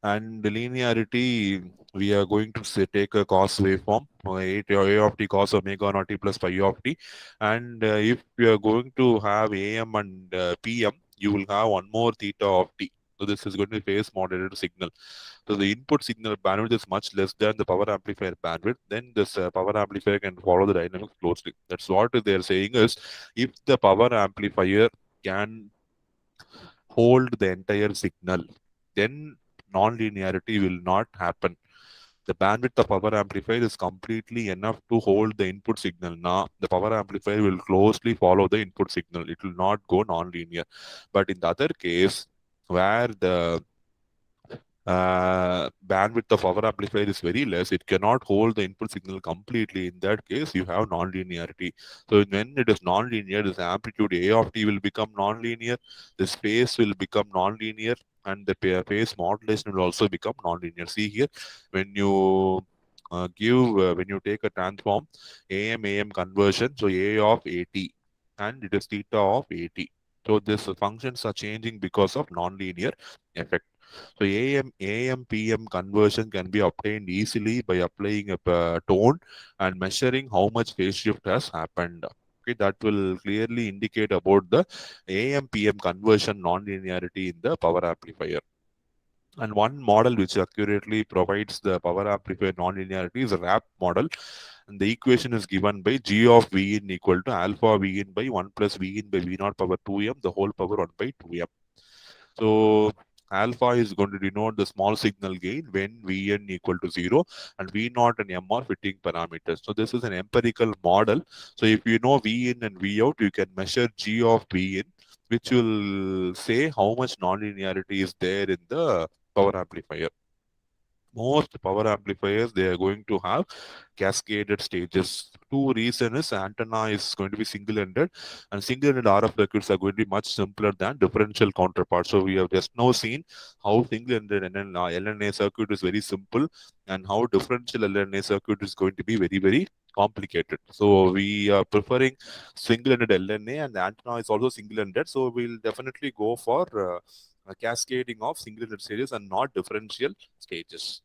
And the linearity, we are going to say, take a cos waveform, a of t cos omega naught t plus phi of t. And if you are going to have AM and PM, you will have one more theta of t. So this is going to be phase modulated signal. So the input signal bandwidth is much less than the power amplifier bandwidth. Then this power amplifier can follow the dynamics closely. That's what they're saying is, if the power amplifier can hold the entire signal, then non-linearity will not happen. The bandwidth of power amplifier is completely enough to hold the input signal. Now, the power amplifier will closely follow the input signal. It will not go non-linear. But in the other case, where the bandwidth of our amplifier is very less, it cannot hold the input signal completely. In that case, you have non-linearity. So when it is non-linear, this amplitude A of t will become non-linear, the space will become non-linear, and the phase modulation will also become non-linear. See here, when you when you take a transform AM conversion, so A of AT, and it is theta of AT. So these functions are changing because of non-linear effect. So AM PM conversion can be obtained easily by applying a tone and measuring how much phase shift has happened. Okay, that will clearly indicate about the AM PM conversion non-linearity in the power amplifier. And one model which accurately provides the power amplifier non-linearity is a RAP model. And the equation is given by G of V in equal to alpha V in by 1 plus V in by V naught power 2M, the whole power 1 by 2M. So alpha is going to denote the small signal gain when Vn equal to 0, and V naught and M are fitting parameters. So this is an empirical model. So if you know V in and V out, you can measure G of V in, which will say how much nonlinearity is there in the power amplifier. Most power amplifiers, they are going to have cascaded stages. Two reason is antenna is going to be single-ended, and single-ended RF circuits are going to be much simpler than differential counterparts. So we have just now seen how single-ended LNA circuit is very simple, and how differential LNA circuit is going to be very, very complicated. So we are preferring single-ended LNA, and the antenna is also single-ended. So we'll definitely go for a cascading of single-ended stages and not differential stages.